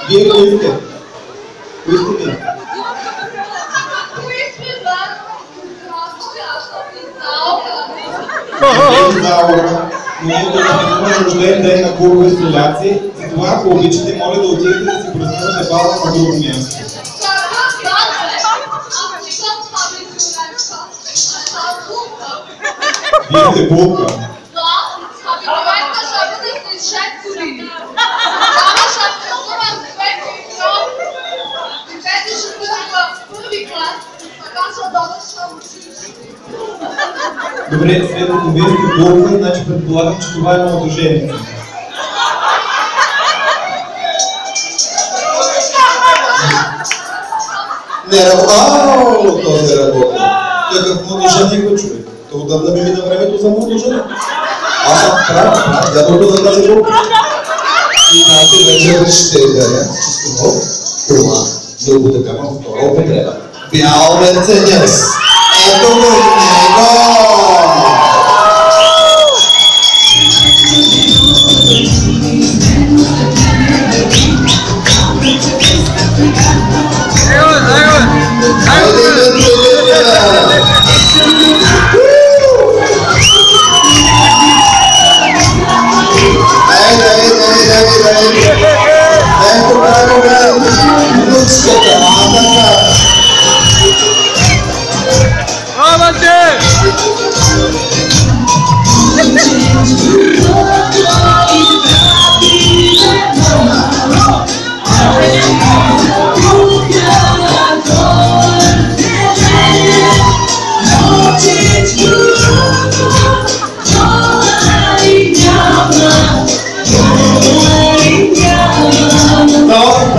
Вие кои сте? Кои сте ми? Имаме рожден ден на курове столяци, затова ако обичате, моля да отидете да си празнувате бала на друго място. Вие булка. Добре, след като вие сте булка, значи предполагам, че това е новото женица. Не работа, този работа. Какъв младоженик го човек? То отдавна ми мина времето за младоженик. Аз съм прав, дядото за тази група. И тази вечер ще даря чисто нов кола за употреба на втора употреба. Бял Мерцедес. Ето го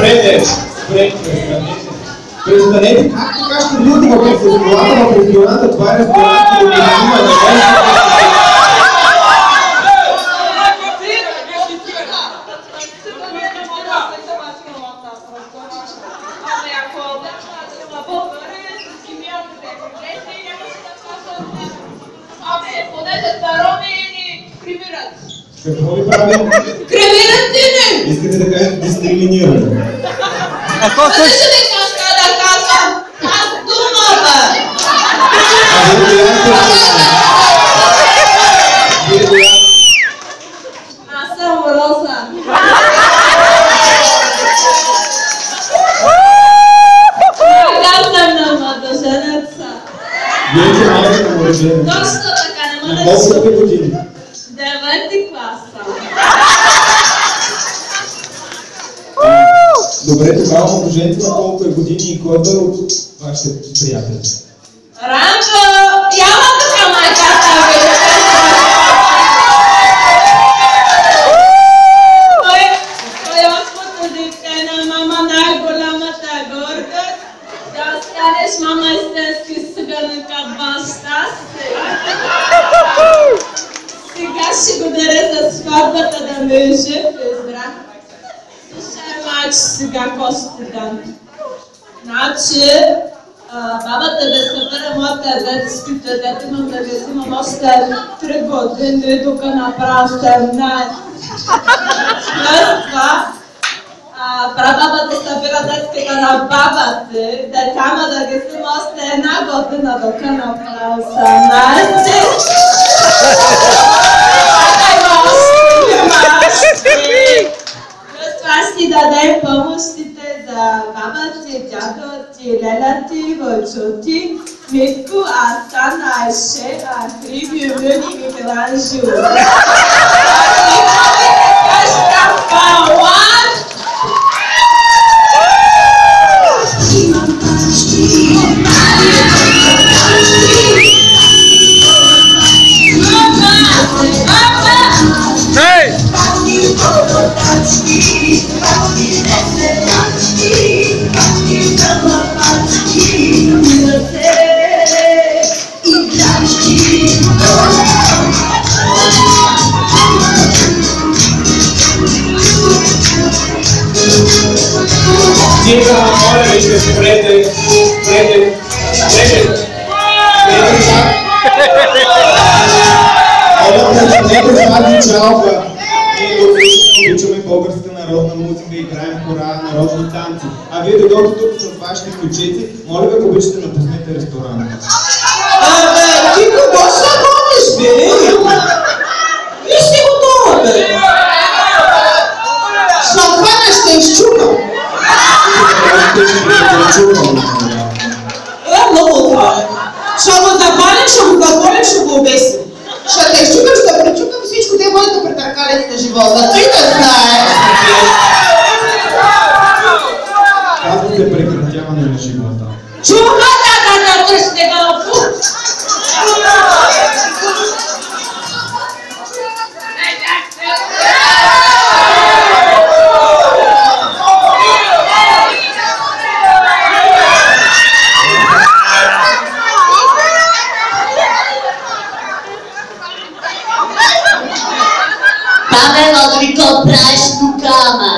него! Престанете, как ще видите в рестората, в рестората, това е ресторат, който има на Какво ви правим? Кремират ти! Искате да кажете дискриминиране. Слушай, да казвам! Аз думата! Аз съм Роза. Аз съм на младоженеца. Вие че малко на младоженеца. Точно така, не мога да колко сте години? 9 класа. Добре, тогава младоженеца на колко е години и кой е той от вашите приятели? Ранчо! Яма тук майката ви! Той е осмото дете на мама, най-голямата гордост. Да станеш мама истински съгърника баща си. Сега ще го даря за сватбата да ме е жив и здрав. Слушай, майче, сега какво ще дам? Значи, бабата да събера моята детските, дете имам да ви взимам още 3 години, дока направя 17. След това, прабабата събира детските на баба ти, детама да ги взима още 1 година, дока направя 18. Това ще дадем помощите за баба ти, дядо ти, леля ти, вълчо ти, Митко, Асан, Айше, Ахри, Бюбюн и Микеланджело. Момчета, моля ви, ще спрете. Нека тази чалка. Ние обичаме българска народна музика, играем хора, народни танци. А вие дойдете тук с вашите ключици, моля ви, ако обичате, напуснете ресторанта. Ти кого се гониш, бе? Виж си готова, бе! Шампана ще изчукам. Много добре. Ще го запалим, ще го затворим, ще го обесим. Ще те изчукам, ще пречукам всичко, те бъдат претъркалец на живота. Ти да знаеш. Казва се прекратяване на живота. Чума да тръщне галфу! Памело, ти ко правиш тукама?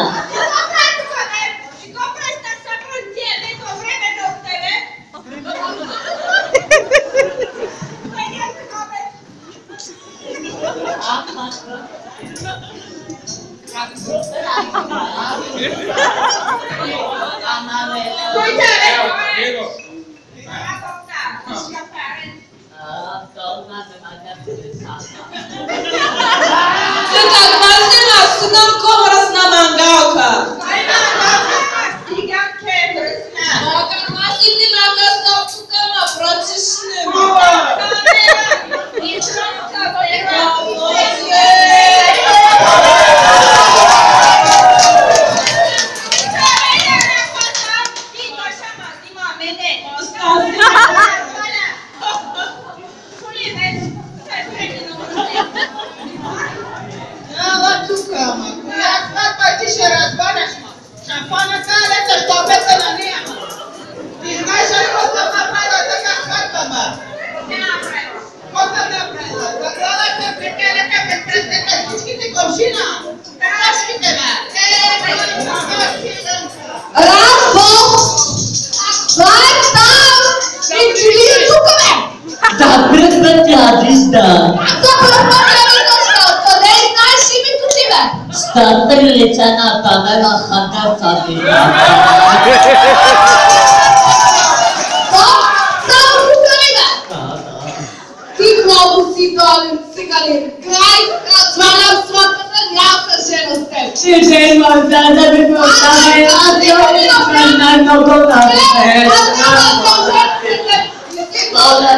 Стартър лица на Памела Хантер Саби. Само тук ли бе? Ти много си долен, сега ли? Край, свалям сватбата, няма жена с теб. Ти же има да ви го оставя, аз много на те. Моля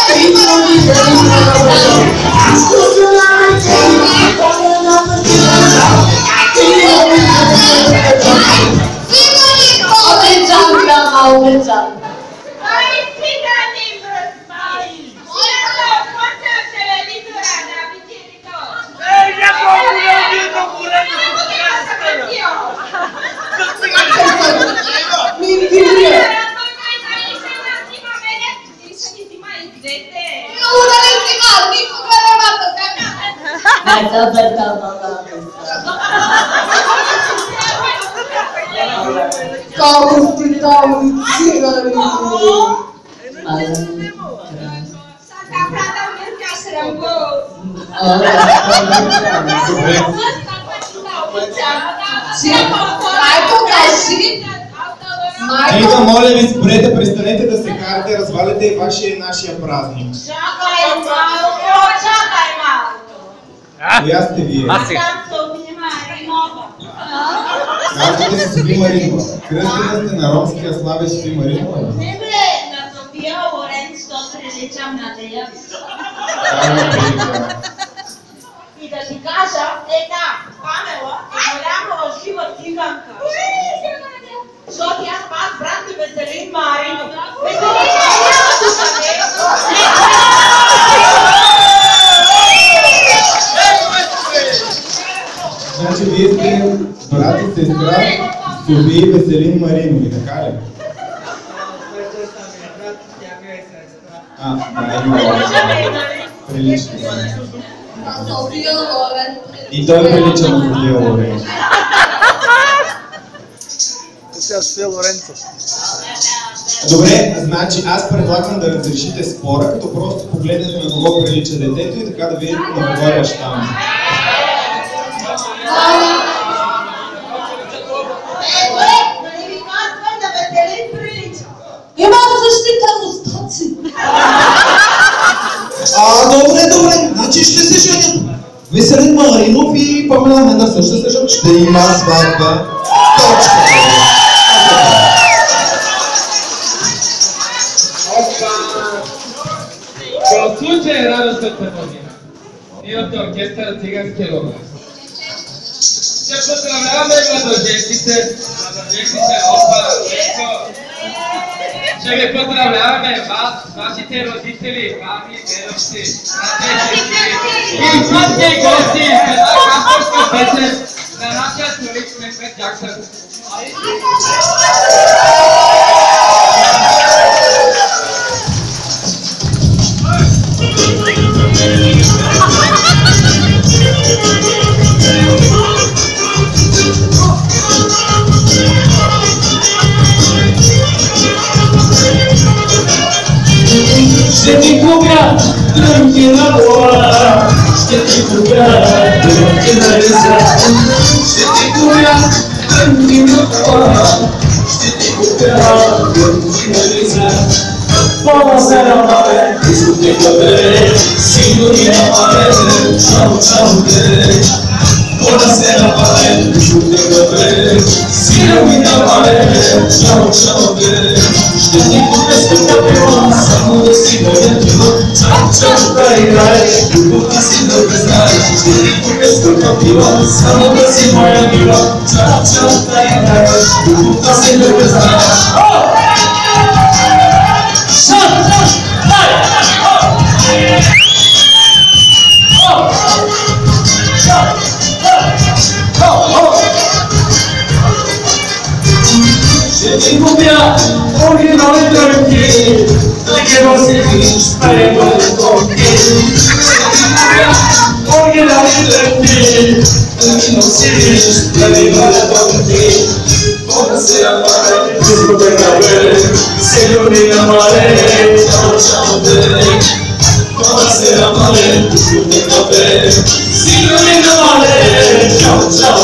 ти да обичам, да много да обичам. Ейва, моля ви, спрете, престанете да се карате, разваляте и вашия и нашия празник. Чакай малко! Коя сте вие? Казвате се Софи Маринова. Кръстена сте на ромския славе Софи Маринова? Не бе, на София Ям на дея. И да ти кажа, една Памела е голяма лъжлива циганка. Защото аз брат ми Веселин Маринов. Веселин Значи вие сте брат и сестра София и Веселин Маринови, така ли? Прилично. София Лорен. И той прилича на София Лорен. Добре, значи аз предлагам да разрешите спора, като просто погледнете на кого прилича детето и така да видите на кого е щам. Има защита мустаци. Добре, значи ще се женят. Веселин Маринов и Памела Хендърсън ще се женят. Ще има сватба. Точка. В случай е радостната новина. Ние от оркестъра Цигански логос. Ще поздравяваме младоженците, опа, Леско. Ще ви поздравяваме вас, вашите родители, мами, дедовци, и всички гости с една авторска песен на нашия столик Мехмед Джаксън. Ще ти купя трънки на вола, ще ти купя трънки на лица. Ще ти купя трънки на вола, ще ти купя трънки на лица. Buonasera mare, discoteca bene, signorina mare, ciao ciao bene. Buonasera mare, discoteca bene, signorina mare, ciao ciao bene. Ще ти купя скъпа, само да си горячо, ciao ciao dai dai, любовта си да те знае. Ще ти купя скъпа пива, само да си моя мила, ciao ciao dai dai, любовта си да те знае. Ще ти купя оригинални трънки, да ги носиш пари бъде тонки. Ще ти купя оригинални трънки, да ги носиш пари бъде тонки. Buonasera mare, discoteca bene, signorina mare, ciao ciao bene. Buonasera mare, discoteca bene, signorina mare, ciao ciao